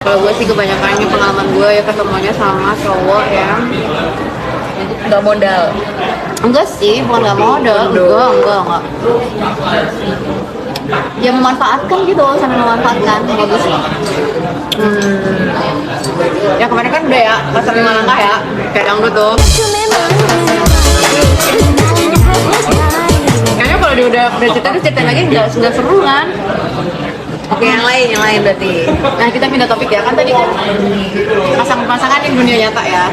Kalau gue sih kebanyakannya pengalaman gue ya ketemunya sama cowok yang Nggak modal. enggak sih, bukan nggak modal, enggak. Ya memanfaatkan gitu, sambil memanfaatkan, bagus. Ya kemarin kan udah ya, pas 5 langkah ya, kayak dangdut tuh. Kayaknya kalau dia udah cerita lagi nggak seru kan? Oke, yang lain berarti. Nah kita pindah topik ya, kan tadi kan pasangan yang dunia nyata ya.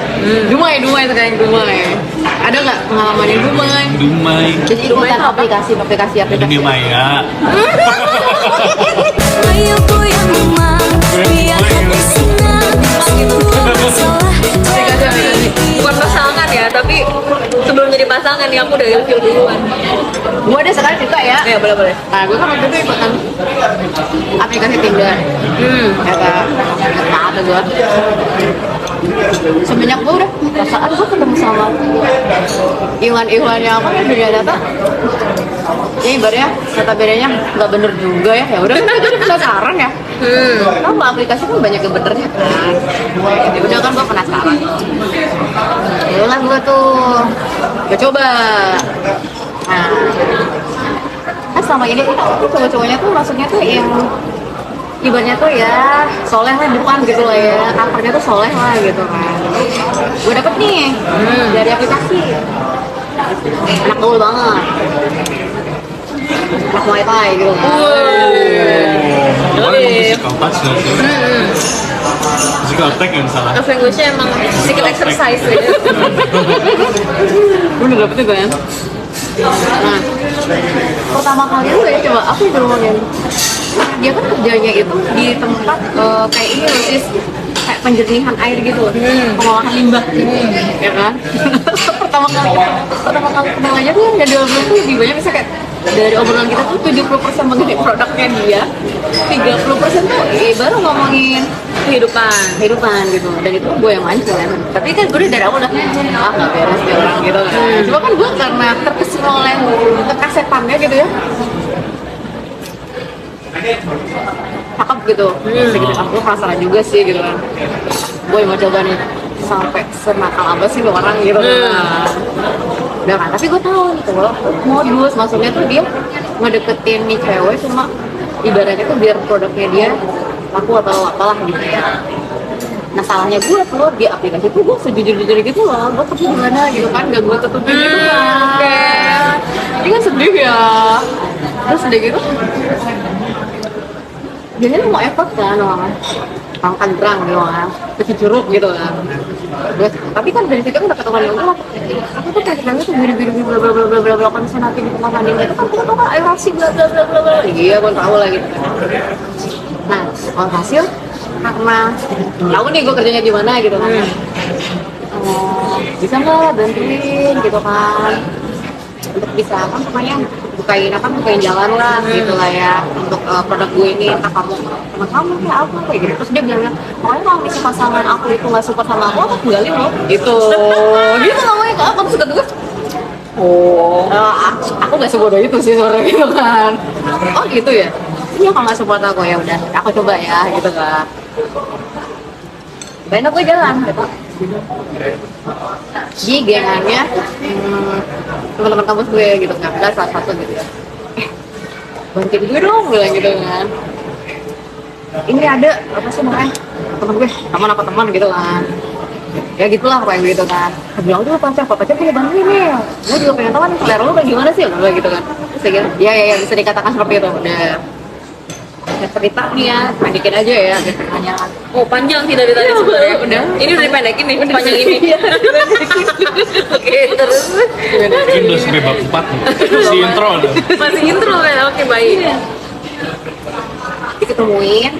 Dumai itu kayak Dumai. Ada nggak pengalaman yang Dumai? Dumai. Jadi ikutan aplikasi. Dunia maya. Bukan pasangan ya, tapi sebelum jadi pasangan nih aku udah ilfil duluan. Gue ada sekali cerita ya. Ya boleh. Nah gue kan waktu itu ikutan aplikasi Tinder. Kata gue. Semenjak gue udah perasaan gue ketemu sama Iwan-Iwan yang apa ya dunia data. Ya ibaratnya data bedanya nggak bener juga ya. Ya udah kan gue penasaran ya. Kenapa aplikasi kan banyak yang benernya kan. Ya udah kan gue penasaran. Ya udah gue tuh gue coba. Nah selama ini tuh cowok-cowoknya tuh maksudnya tuh yang ibaratnya tuh ya soleh lah depan gitu lah ya, covernya tuh soleh lah gitu kan. Gue dapet nih dari aplikasi anak gaul banget, anak Muay Thai gitu kan. Orang physical touch nggak sih? Physical attack yang salah. Language-nya emang physical exercise ya. Gue udah dapet itu kan. Nah pertama kali gue ya coba apa itu ngomongin, dia kan kerjanya itu di tempat kayak ini loh sis, kayak penjernihan air gitu, pengolahan limbah, ya kan. pertama kali kenal aja tuh yang diobrolin tuh lebih banyak, bisa kayak dari obrolan kita tuh 70% mengenai produknya dia, 30% tuh baru ngomongin kehidupan gitu. Dan itu gue yang mancing kan, tapi kan gue dari awal udah nggak beres ya orang gitu kan. Cuma kan gue karena terkesima oleh kekasetannya gitu ya, cakep gitu, segitu aku penasaran juga sih gitu kan. Gue mau coba nih sampai senakal apa sih lu orang gitu kan. Udah kan, tapi gue tahu nih kalau modus maksudnya tuh dia ngedeketin nih cewek cuma ibaratnya tuh biar produknya dia laku atau apalah gitu ya. Nah salahnya gue tuh di aplikasi tuh gue sejujur-jujur gitu loh, gue tapi gimana gitu kan, gak gue tutupin gitu kan. Ini kan sedih ya, terus udah gitu jadi lu mau effort kan orang kandrang gitu kan, kecil curug gitu kan. Tapi kan dari situ kan udah ketemu gue, aku tuh kayak tuh biru-biru bla bla bla bla bla bla kondisi nanti di tempat mandi itu kan kita tuh kan aerasi bla bla bla bla bla. Iya gue tahu lah gitu. Nah hasil karena tahu nih gue kerjanya gimana gitu kan. Bisa nggak bantuin gitu kan, untuk bisa apa pokoknya bukain jalan lah gitu lah ya untuk produk gue ini, entah kamu teman kamu kayak apa kayak gitu. Terus dia bilang pokoknya kalau misi pasangan aku itu nggak support sama aku tinggalin lo gitu gitu namanya kan. Kamu suka tuh aku nggak sebodoh itu sih sebenarnya gitu kan. Oh gitu ya, iya kalau nggak support aku ya udah aku coba ya gitu kan. Banyak gue jalan gitu di gengannya teman-teman kampus gue gitu kan, ada salah satu gitu ya, bantuin gue dong bilang gitu kan. Ini ada apa sih namanya teman gue, teman gitu kan, ya gitulah kayak gitu kan. Dia bilang tuh pacar punya bantuin nih, gue juga pengen tahu kan selera lu kayak gimana sih gitu kan. Terus dia bilang ya bisa dikatakan seperti itu. Udah cerita nih ya, pendekin aja ya ceritanya. Oh panjang sih dari tadi sebenarnya. Udah. Ini udah dipendekin nih, panjang ini. Oke terus. Mungkin udah sampai bab 4 masih intro ada. Masih intro kan? Oke baik. Diketemuin,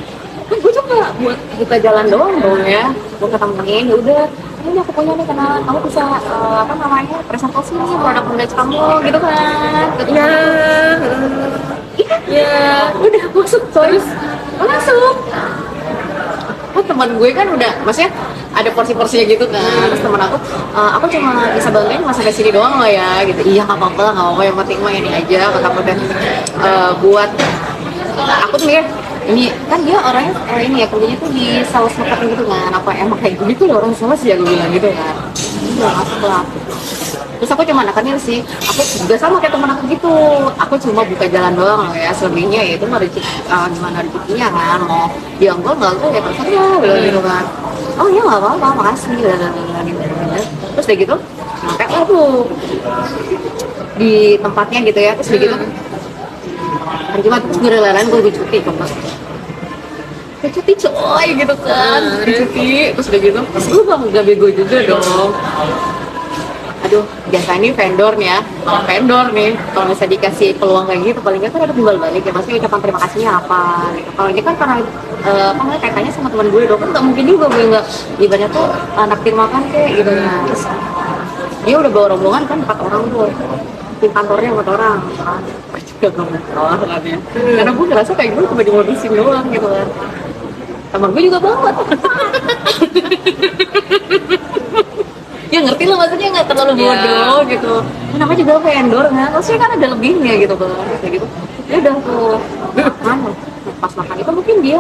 gue coba buat buka jalan doang dong ya, gue ketemuin ya udah ini aku punya nih kenalan, kamu bisa apa namanya presentasi nih produk knowledge kamu gitu kan. Ya udah masuk terus masuk. Oh teman gue kan udah maksudnya ada porsi-porsinya gitu kan. Terus teman aku cuma bisa bantuin cuma sampai sini doang lah ya gitu. Iya nggak apa-apa lah, nggak apa-apa, yang penting mah ini aja kata aku. Dan buat aku tuh mikir ini kan dia orangnya ini ya kerjanya tuh di sales marketing gitu kan, apa emang kayak gitu orang sales ya gue bilang gitu kan. Udah masuk lah. Terus aku cuma nekanin sih, aku juga sama kayak teman aku gitu, aku cuma buka jalan doang ya, selebihnya ya itu mah gimana rezekinya kan, mau dia enggak ya terserah bilang gitu kan. Oh iya nggak apa-apa, makasih gitu. Terus udah gitu sampai tuh di tempatnya gitu ya, terus udah gitu hari Jumat terus gue relain gue cuti coba cuti coy gitu kan, cuti terus udah gitu terus gue gak bego juga dong. Aduh, biasa ini vendor nih ya, vendor nih kalau misalnya dikasih peluang kayak gitu paling nggak kan ada timbal balik ya, pasti ucapan terima kasihnya apa gitu. Kalau ini kan karena apa kaitannya sama teman gue dong, kan nggak mungkin juga gue nggak ibaratnya tuh anak makan kayak gitu ya. Terus dia udah bawa rombongan kan 4 orang tuh, tim kantornya 4 orang kan, juga nggak masalah kan ya, karena gue ngerasa kayak gue cuma dimodusin doang gitu kan. Teman gue juga banget. Ya ngerti lah maksudnya nggak terlalu bodoh gitu. Namanya juga vendor kan, maksudnya kan ada lebihnya gitu kan, kayak gitu. Ya udah tuh makan, pas makan itu mungkin dia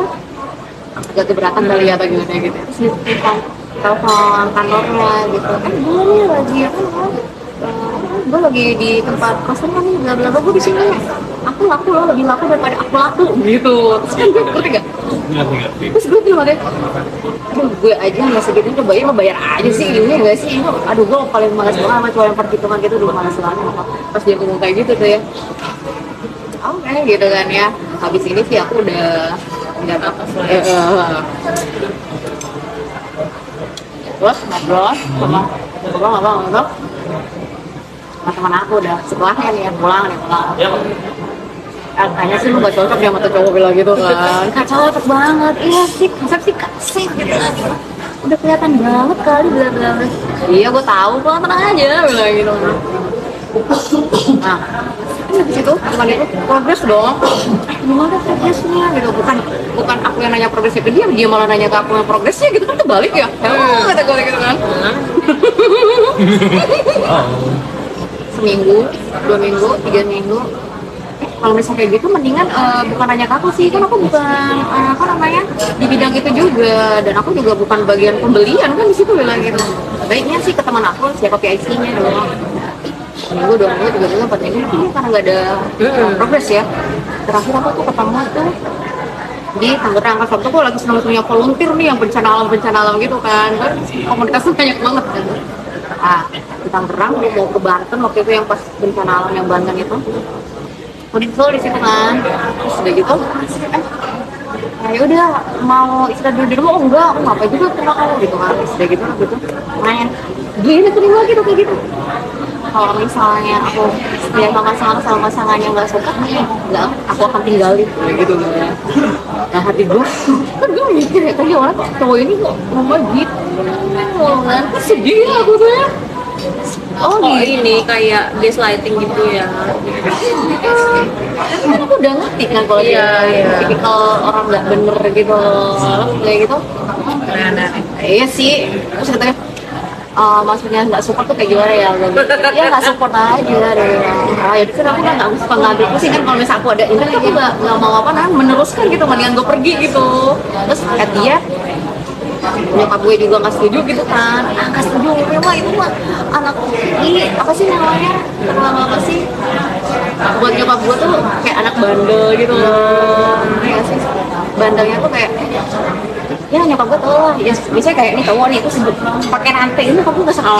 agak keberatan kali ya atau gimana gitu. Terus dia telepon kantornya gitu, gue nih lagi gue lagi di tempat customer nih, bla bla bla, gue di sini. Aku laku loh, lebih laku daripada aku laku gitu. Terus kan gue ngerti gak? Terus gue bilang aja, aduh gue aja nggak segitu coba ya, mau bayar aja sih ini nggak sih? Aduh gue paling malas banget sama cowok yang perhitungan gitu, udah malas banget. Pas dia ngomong kayak gitu tuh ya, oke gitu kan ya. Habis ini sih aku udah nggak nafas lah. Terus ngobrol sama ngobrol teman aku udah setelahnya nih ya, pulang. Katanya sih lu gak cocok ya sama tuh cowok bilang gitu kan. Gak cocok banget, iya sih, konsep sih kasih gitu kan. Udah kelihatan banget kali bla. Iya gue tahu kok, tenang aja bilang gitu. Nah, di situ teman itu progres dong. Gimana progresnya gitu, bukan aku yang nanya progresnya ke dia malah nanya ke aku yang progresnya gitu kan, kebalik ya. Kata gue gitu kan. Seminggu, 2 minggu, 3 minggu. Kalau misalnya kayak gitu mendingan bukan nanya ke aku sih, kan aku bukan di bidang itu juga, dan aku juga bukan bagian pembelian kan di situ bilang gitu. Baiknya sih ke teman aku siapa PIC-nya doang. Seminggu, 2 minggu, 3 minggu, 4 minggu ini karena nggak ada progres ya. Terakhir aku tuh ketemu tuh di Tangerang, kan waktu aku lagi senang-senangnya volunteer nih yang bencana alam gitu kan komunitasnya banyak banget kan. Di Tangerang gue mau ke Banten waktu itu yang pas bencana alam yang Banten itu, udah di situ kan. Terus udah gitu ya udah mau istirahat dulu di rumah, oh enggak aku ngapain juga ke rumah kamu gitu kan. Terus udah gitu main gini terima gitu kayak gitu. Kalau misalnya aku setia sama pasangan yang nggak suka, nggak aku akan tinggalin gitu kan. Nah hati gue kan gue mikir ya tadi orang cowok ini kok ngomong gitu kan, sedih aku tuh ya. Oh ini kayak gaslighting gitu ya. Tapi kan aku udah ngerti kan kalau dia tipikal orang nggak bener gitu, kayak gitu. Iya sih. Terus katanya maksudnya nggak support tuh kayak gimana ya? Ya nggak support aja deh. Ya itu aku kan nggak suka ngambil pusing kan, kalau misalnya aku ada ini aku nggak mau meneruskan gitu, mendingan gue pergi gitu. Terus dia nyokap gue juga nggak setuju gitu kan, nggak setuju memang itu mah anak ini apa sih namanya, apa sih buat nyokap gue tuh kayak anak bandel gitu loh. Ya sih bandelnya tuh kayak ya nyokap gue tau lah ya, misalnya kayak nih cowok nih itu sebut pakai rantai, ini kamu nggak suka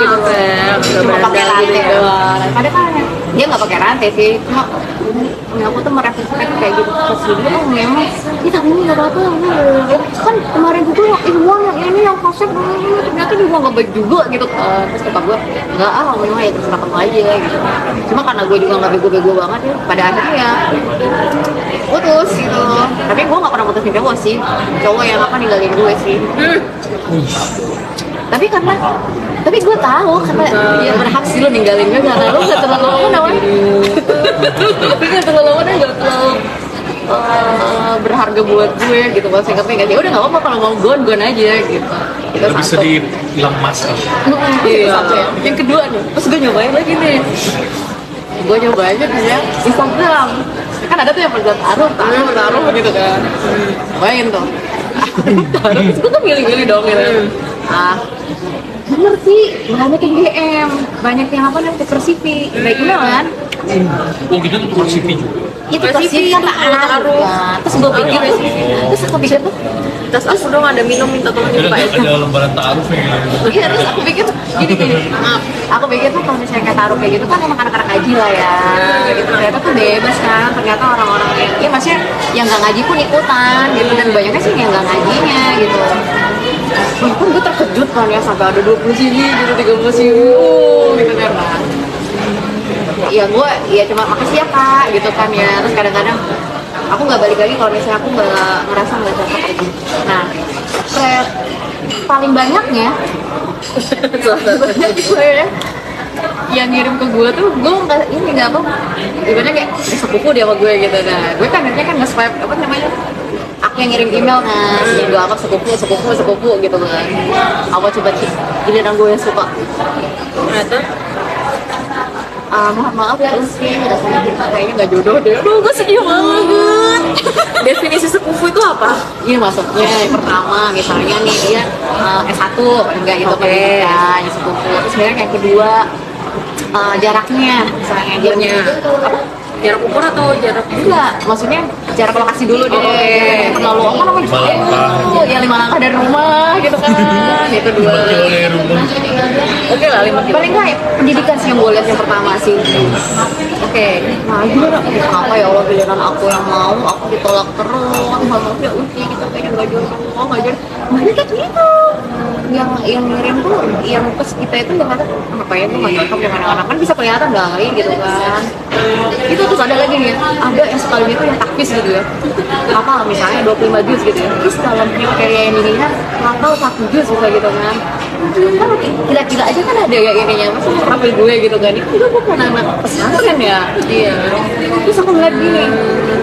gitu cuma pakai rantai doang. Padahal kan dia nggak pakai rantai sih, cuma aku tuh merefleksikan kayak gitu pas dia memang kita ini nggak apa-apa kan kemarin juga Iwan yang ini yang konsep ternyata juga nggak baik juga gitu kan. Terus kata gue nggak memang ya terserah kamu aja gitu. Cuma karena gue juga nggak bego-bego banget ya, pada akhirnya ya putus gitu. Tapi gue nggak pernah putusin cowok sih, cowok yang ninggalin gue sih. Tapi gue tahu karena dia berhak sih lo ninggalin gue, karena lo nggak terlalu nggak terlalu berharga buat gue gitu. Maksudnya nggak, ya udah nggak apa-apa kalau mau gon aja gitu. Itu Lebih satu. sedih lemas kan. Iya. Satu ya. Yang kedua nih, terus gue nyobain lagi nih. Gue nyoba aja dia Instagram. Kan ada tuh yang pada taruh begitu kan. Bayangin tuh. Taruh, terus gue tuh milih-milih dong gitu. Bener sih, banyak yang DM, banyak yang apa namanya tukar CV, baik email kan? Oh kita tuh tukar CV juga. Itu tukar CV kan taruh. Terus gue pikir, tuh Tas aku dong ada minum minta tolong Ada, Pak ada lembaran taruh nih. iya, terus aku pikir gini, maaf, aku pikir tuh kalau misalnya kayak taruh kayak gitu kan emang anak-anak ngaji lah ya, gitu. Ternyata tuh bebas kan, ternyata orang-orang yang, ya maksudnya yang nggak ngaji pun ikutan, gitu, dan banyaknya sih yang nggak ngajinya, gitu. Walaupun gue terkejut kan ya, sampai ada 20 CV, gitu, 30 CV, gitu kan. Ya gue, ya cuma makasih ya kak, gitu kan ya, terus kadang-kadang aku nggak balik lagi kalau misalnya aku nggak ngerasa nggak cocok aja. Nah, paling banyaknya yang ngirim ke gue tuh gue nggak ini nggak apa ibaratnya kayak sepupu dia sama gue gitu. Nah gue kan akhirnya kan nge-swipe apa namanya, aku yang ngirim email kan, yang gue anggap sepupu gitu kan. Apa coba giliran gue yang suka, ternyata mohon maaf ya Uski, rasanya kita kayaknya nggak jodoh deh. aduh gue sedih banget. Definisi sepupu itu apa? Ini masuknya yang pertama misalnya nih dia S1 enggak gitu pendidikan yang sepupu. Terus sebenarnya yang kedua jaraknya misalnya Jarak ukur atau jarak? enggak, maksudnya jarak lokasi dulu deh. Terlalu apa namanya? 5 langkah. Ya 5 langkah dari rumah gitu kan. Itu 2. 5 kilo dari rumah. Oke lah 5 kilo. Paling enggak pendidikan sih yang gue lihat yang pertama sih. Oke. Nah gimana? Kenapa ya Allah giliran aku yang mau, aku ditolak terus. Maaf ya Uci, kita pengen nggak jodoh, nggak jodoh. Banyak kayak gitu. Yang ngirim tuh, yang pas kita itu yang kata apa ya tuh nggak cocok dengan anak-anak kan bisa kelihatan dari gitu kan. Itu terus ada lagi nih, ada yang sekali itu yang takvis gitu ya. Apa misalnya 25 juz gitu ya. Terus dalam kriteria yang dilihat atau 1 juz bisa gitu kan. Kan gila-gila aja kan ada ya ininya, masa profil gue gitu kan. Itu juga gue mau nama pesantren ya. Iya. Terus aku ngeliat gini,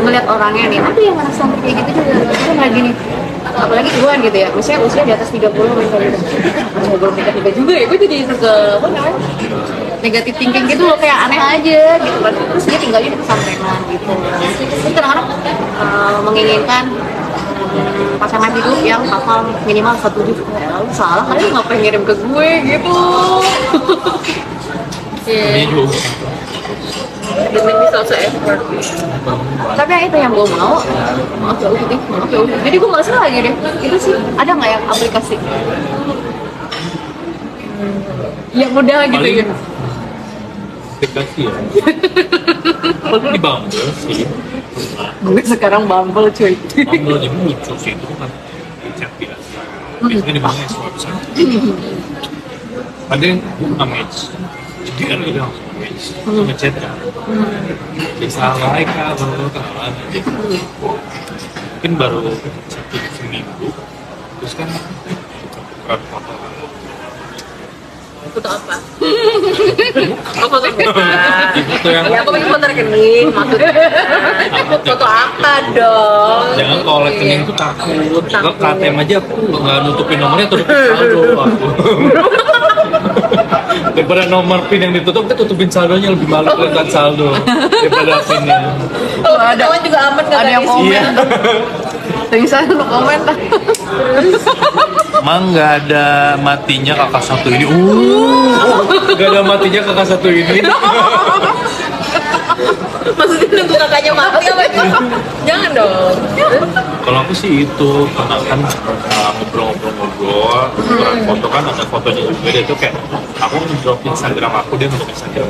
ngeliat orangnya nih, ada yang anak pesantren kayak gitu juga. Aku ngeliat gini, apalagi iguan gitu ya, maksudnya usia di atas 30 misalnya gitu. Masih belum nikah juga ya, gue jadi ke apa namanya, negatif thinking gitu loh, kayak aneh aja gitu kan. Terus dia tinggalnya di pesantrenan gitu. Terus kadang-kadang menginginkan pasangan hidup yang hafal minimal 1 juz. Lalu salah kali ngapain ngirim ke gue gitu. Ini juga Demi bisa also effort. Tapi yang itu yang gue mau, maaf ya udah. Jadi gue males lagi deh. Itu sih ada nggak yang aplikasi yang mudah gitu paling ya? aplikasi ya. Paling di Bumble sih. Gue sekarang Bumble cuy. Bumble jadi lucu sih, itu kan chat biasa. Biasanya di mana website. Ada yang nge-match. Jadi kan udah langsung nge-match. Nge-chat kan. Bisa like kah, baru kenalan aja. Mungkin baru satu seminggu. Terus kan tukeran foto. Foto apa? Oh foto Foto yang ya aku pengen foto rekening maksudnya. Foto apa dong? jangan kalau rekening itu takut. Kalau KTM aja aku nggak nutupin nomornya, tutupin saldo aku. Daripada nomor PIN yang ditutup, kita tutupin saldonya, lebih malu kelihatan saldo daripada PIN-nya. Oh, ada juga aman nggak Ada yang guys? komen. Iya. Tapi saya lu komen lah. Emang nggak ada matinya kakak satu ini. Nggak ada matinya kakak satu ini. Maksudnya nunggu kakaknya mati apa itu? Jangan dong. Kalau aku sih itu, karena kan ngobrol-ngobrol, tukeran foto kan ada fotonya juga. Dia tuh kayak aku drop Instagram aku, dia untuk Instagram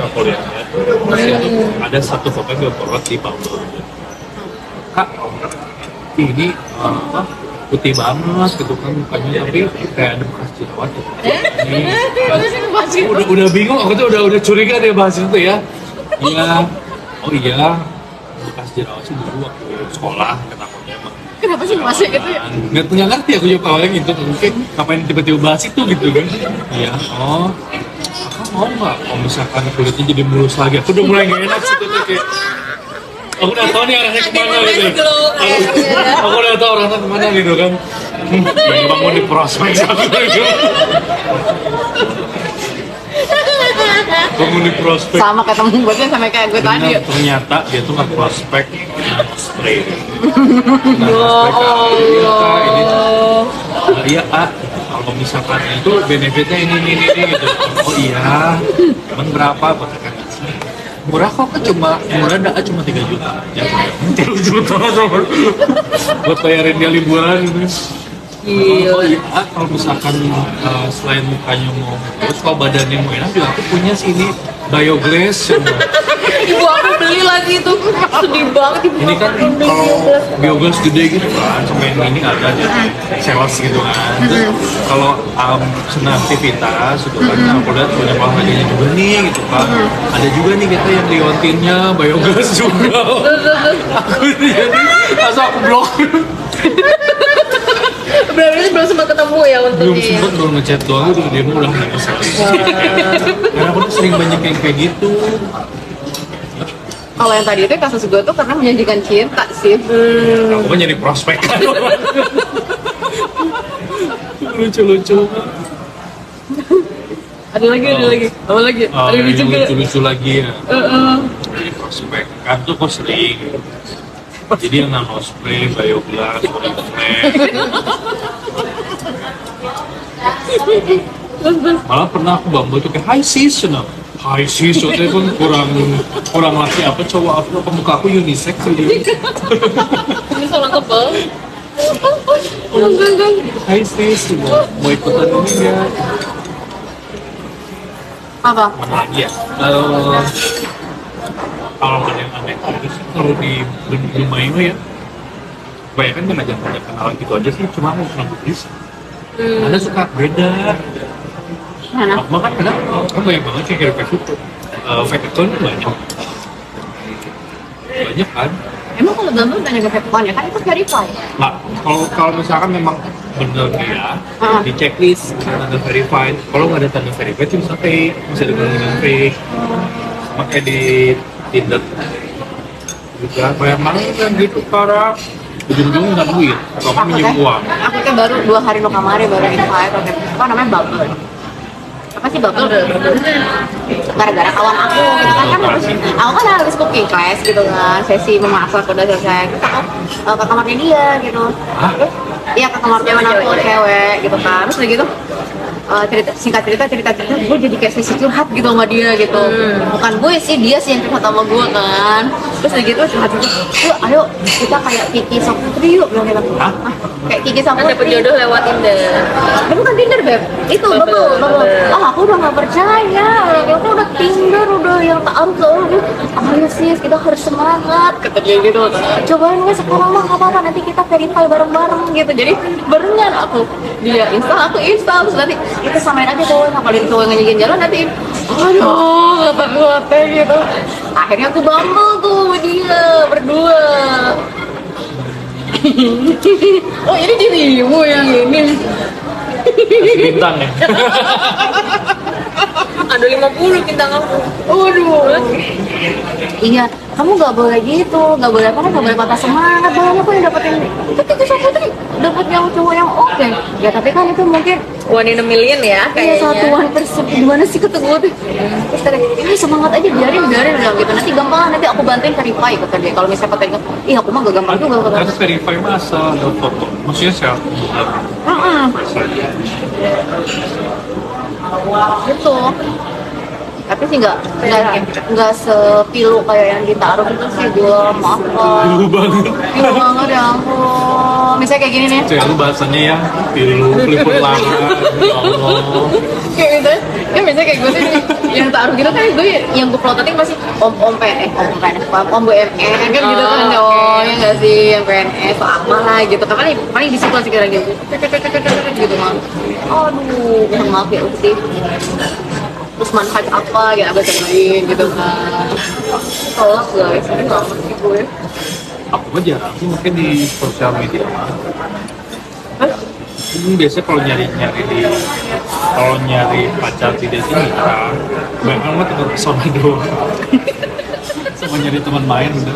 aku lihat. Terus itu ada satu foto yang gue forward di Bumble. Kak, ini apa? Putih banget gitu kan mukanya, tapi kayak ada bekas jerawat gitu. Udah bingung, aku tuh udah curiga dia bahas itu ya. Iya, oh iya, bekas jerawat sih dulu waktu sekolah, takutnya emang. Kenapa sih masih gitu ya? Nggak ngerti aku juga awalnya gitu, mungkin ngapain tiba-tiba bahas itu gitu kan. Iya, oh, kakak mau nggak kalau misalkan kulitnya jadi mulus lagi? Aku udah mulai nggak enak sih tuh kayak. Aku udah tahu nih arahnya kemana gitu. Aku udah tahu arahnya kemana gitu kan. Bangun di prospek satu gitu. Penghuni prospek. Sama ketemu bosnya sama kayak gue tadi. Benar, ternyata dia tuh nggak prospek spray. Ini iya kalau misalkan itu benefitnya ini gitu. Oh iya, emang berapa? Katakan murah kok cuma murah dah cuma 3 juta aja. 3 juta sama buat bayarin dia liburan gitu. Oh iya, kalau misalkan selain mukanya mau terus kalau badannya mau enak juga aku punya sini bioglass. Ibu aku beli lagi tuh, sedih banget ibu. Ini kan kalau bioglass gede gitu kan, sama yang ini ada di sales gitu kan. Terus kalau senang aktivitas gitu kan, aku lihat punya olahraganya juga nih gitu kan. Ada juga nih kita yang liontinnya bioglass juga. Aku jadi masa aku blok. Berarti belum sempat ketemu ya untuk Belum sempet, belum ngechat doang udah dia udah nggak bisa. Karena aku tuh sering banyak yang kayak gitu. Kalau yang tadi itu kasus gue tuh karena menjanjikan cinta sih. Aku kan nyari prospek. Lucu-lucu. ada lagi, apa lagi? Ada yang lucu juga. lucu-lucu lagi ya. Jadi prospek kan tuh kok sering. Jadi yang nano spray, bioglass, malah pernah aku bambel tuh kayak high season. High season itu pun kurang laki apa cowok aku muka aku unisex sendiri. Ini soal tebal. High season mau ikutan ini ya. Apa? Mana lagi ya? Kalau ada yang aneh terus kalau di rumah ini ya kebanyakan kan aja banyak kenalan gitu aja sih, cuma aku pernah buddhis ada suka beda. Mana? Makan kan banyak banget sih kira Facebook fake account banyak kan. Emang kalau Bumble banyak fake account ya kan itu verify. Nah, kalau misalkan memang bener dia di checklist tanda verified, kalau nggak ada tanda verified sih bisa fake, bisa dengan fake. Sama kayak di Tinder juga banyak banget kan gitu karena ujung-ujungnya nggak duit atau kan minjem uang. Aku kan baru 2 hari lo kemarin baru invite apa namanya Bumble. Apa sih Bumble? Gara-gara kawan aku gitu kan aku kan harus cooking class gitu kan, sesi memasak udah selesai terus aku ke kamarnya dia gitu. Terus iya ke kamarnya mana aku cewek gitu kan, terus udah gitu singkat cerita gue jadi kayak sesi curhat gitu sama dia gitu. Bukan gue sih, dia sih yang curhat sama gue kan. Terus udah gitu curhat yuk ayo kita kayak Kiki sama Putri yuk bilang gitu. Kayak Kiki sama Ada Putri. penjodoh lewat Tinder. Bukan Tinder beb, itu betul. Aku udah gak percaya, aku udah Tinder udah yang taaruf loh. Ayo sis kita harus semangat kata dia gitu. Cobain gue sekarang mah gak apa-apa, nanti kita verify bareng-bareng gitu. Jadi barengan aku dia install, aku install, terus nanti kita samain aja tuh, ngapalin cowok yang ngajakin jalan nanti aduh ngata gitu. Akhirnya aku Bumble tuh sama dia berdua. Oh ini dirimu yang ini Bintang ya. Ada 50 bintang aku. Waduh. Iya, kamu gak boleh gitu, gak boleh apa, gak boleh patah semangat. Banyak kok yang dapetin Putri sama Putri, dapet yang cowok yang oke. Ya tapi kan itu mungkin One in a million ya iya kayaknya. 1/1 gimana sih ketemu tuh. Terus tadi, ini semangat aja biarin bilang gitu. Nanti gampang, nanti aku bantuin verify kata dia. Kalau misalnya patah ingat, ih aku mah gak gampang juga kata. Kan verify masa ada foto, maksudnya siapa? Gitu. Tapi sih nggak sepilu kayak yang ditaruh itu sih gue maafkan. Pilu banget. Pilu banget ya ampun. Misalnya kayak gini nih. Cewek lu bahasanya ya pilu, pelipur lama. Ya Allah. Kayak gitu. Ya misalnya kayak gue sih yang taruh gitu kan gue yang gue plototin pasti om PNS om BUMN kan gitu kan. Oh ya nggak sih yang PNS apa lah gitu kan paling disitu sih kira gitu. Gitu mah. Aduh, mohon maaf ya Ukti. Terus manfaat apa gitu abis yang lain gitu kan. Tolak guys, ini nggak ngerti gue. Aku mah jarang sih mungkin di sosial media mah. Ini biasanya kalau nyari pacar di dating jarang. Banyak mah tinggal pesona doang. Sama nyari teman main bener.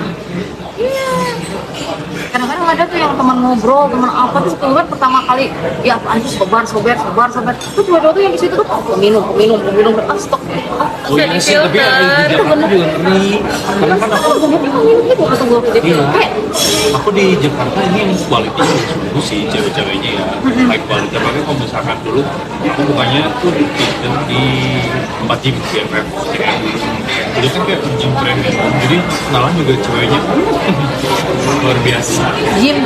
Kadang-kadang ada tuh yang teman ngobrol, teman apa terus keluar pertama kali ya apaan sih sobar terus dua tuh yang di situ tuh minum stok Oh iya sih, tapi ada di Jakarta juga ngeri. Karena kan aku minum gitu kata gue jadi Iya. kayak Aku di Jakarta ini yang kualitas bagus sih cewek-ceweknya ya, high quality. Makanya kalau misalkan dulu aku bukannya tuh di tempat gym BFF, jadi kan kayak gym premium, jadi kenalan juga ceweknya luar biasa. gym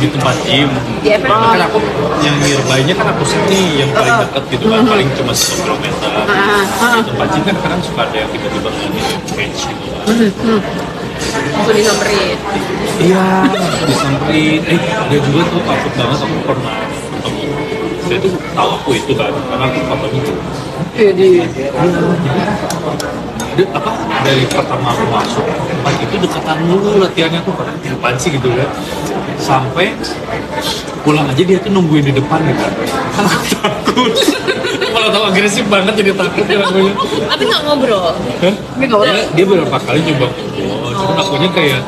Di tempat gym, BFF. karena kan aku yang nearby-nya kan aku sini yang paling dekat gitu kan, paling cuma 1 kilometer. Di tempat gym kan kadang suka ada yang tiba-tiba match gitu. Langsung disamperin. Iya, disamperin. Dia juga tuh takut banget, aku pernah ketemu. Dia tuh tahu aku itu kan, karena aku fotonya tuh. jadi Dia apa? Dari pertama aku masuk, tempat itu dekatan mulu latihannya tuh pada apaan sih gitu kan. Sampai pulang aja dia tuh nungguin di depan gitu. Kan aku takut. Malah tau agresif banget jadi takut ya lagunya. Tapi nggak ngobrol. Hah? Dia beberapa kali coba ngobrol, cuman akunya kayak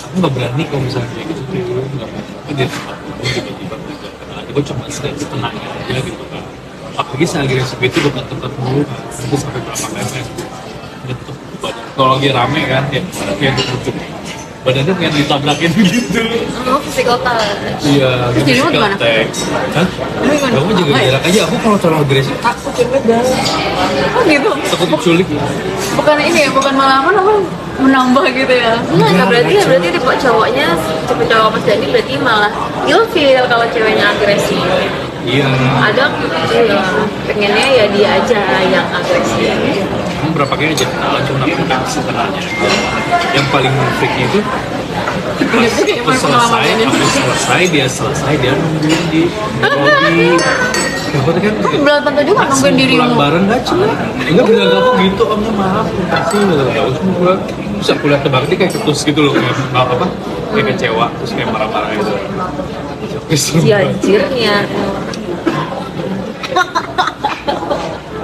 aku nggak berani kalau misalnya kayak gitu nggak mau dia tempat aku tiba-tiba nggak kenal gue cuma sedikit tenang aja gitu kan, apalagi saya agresif itu bukan tempat mulu kan, itu sampai berapa meter gitu badan kalau lagi rame kan ya kayak dipucuk badannya kayak ditabrakin gitu. Oh, physical touch. Iya, Terus jadi lu gimana? Hah? Lu gimana? Kamu jaga jarak aja, aku kalau terlalu agresif takut ya beda. oh gitu Takut diculik. bukan ini ya bukan malah menambah gitu ya Enggak, berarti tipe cowoknya, tipe cowok Mas Dani berarti malah ilfil kalau ceweknya agresif. Iya. Ada yang pengennya ya dia aja yang agresif. Kamu berapa kali aja kenalan cuma aku nggak bisa kenalnya. Yang paling freaky itu aku selesai dia nungguin di lobby. Aku tuh kan belum tentu juga nungguin diri pulang lu bareng gak cuma enggak bilang aku gitu omnya maaf kasih ya udah semua pulang terus aku lihat tebak dia kayak ketus gitu loh kayak apa kayak kecewa terus kayak marah-marah gitu. Kesel Si banget. anjirnya.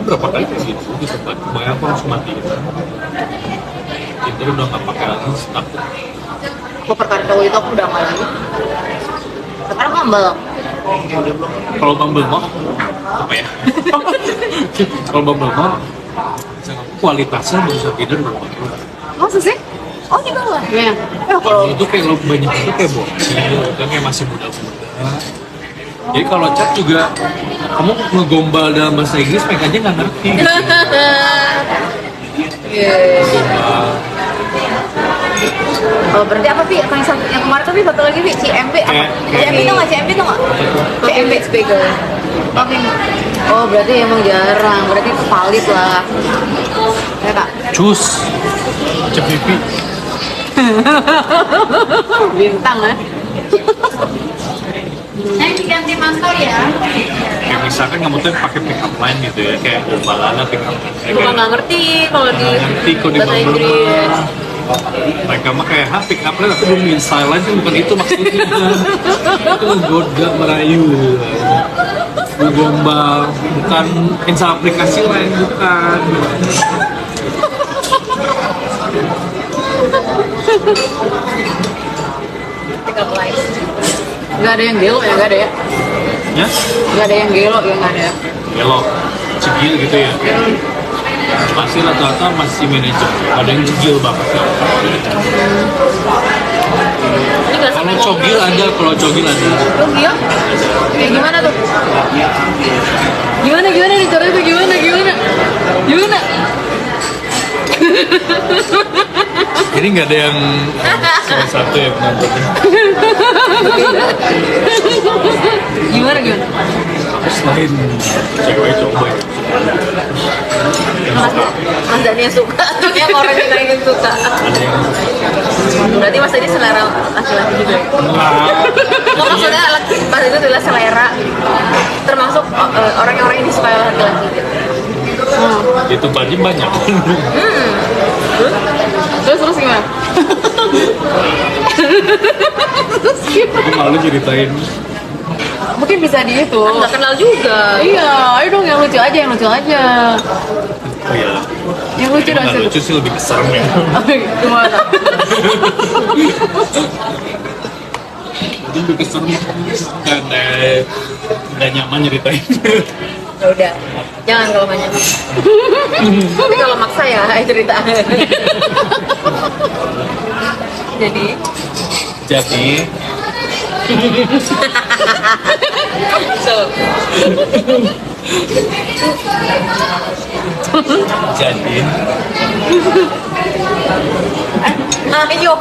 Berapa kali kayak gitu di tempat makanya aku harus mati gitu. Itu udah nggak pakai lagi takut. aku perkara cowok itu aku udah nggak lagi sekarang ngambel Kalau Bumble mah apa ya? Kalau Bumble mah kualitasnya bisa tidur berapa? masa sih oh di bawah ya Kalau itu kayak lo banyak itu kayak bocil, kan kayak masih muda-muda. Jadi kalau chat juga kamu ngegombal dalam bahasa Inggris mereka aja nggak ngerti. Gitu. Gombal. oh berarti apa sih yang kemarin tapi satu lagi sih CMB apa CMB tuh nggak CMB tuh nggak CMB Speaker. oh berarti emang jarang berarti valid lah ya kak Cus, cepipi. bintang ya saya diganti mantel ya Kayak misalkan kamu tuh pakai pick up line gitu ya, kayak gombalannya pick up line. Gue nggak ngerti kalau di Ngerti kok di bahasa Bumble Inggris. mah. Mereka mah kayak pick up line, tapi belum style line kan bukan itu maksudnya. Itu goda merayu. Gombal, bukan install aplikasi lain bukan. Pick up line. nggak ada yang gelo ya nggak ada ya Ya, nggak ada yang gelo ya nggak ada ya belok, cegil gitu ya. Masih rata-rata masih manajer, ada yang cegil banget. Ini nggak sampai Kalau cogil ada, kalau cogil ada. lu dia kayak gimana tuh gimana nih caranya tuh gimana Ini nggak ada yang salah satu yang penontonnya. gimana Selain cewek coba ya. Mas Dani yang suka atau yang orang yang lain suka. Ada yang Berarti Mas Dani selera laki-laki juga. enggak. Oh, maksudnya Mas itu adalah selera termasuk orang-orang yang disukai oleh laki-laki gitu. Itu baju banyak. terus gimana Aku malu ceritain. mungkin bisa di itu Nggak kenal juga. iya ayo dong yang lucu aja Oh iya. yang lucu Nggak dong lucu sih lebih keserem ya. gimana Itu lebih serem karena nggak nyaman nyeritain. Ya udah, jangan kalau banyak. Tapi kalau maksa ya cerita. Jadi so jadi ayo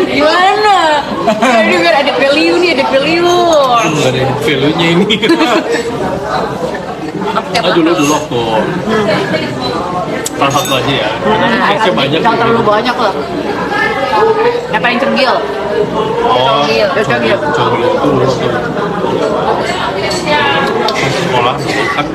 gimana? Jadi biar ada value nih, ada value. nggak ada value-nya ini. Nah, dulu aku salah satu aja ya. Case-nya banyak. Jangan terlalu banyak lah. Yang paling cergil. Oh, Congil. Congil itu dulu tuh sekolah kan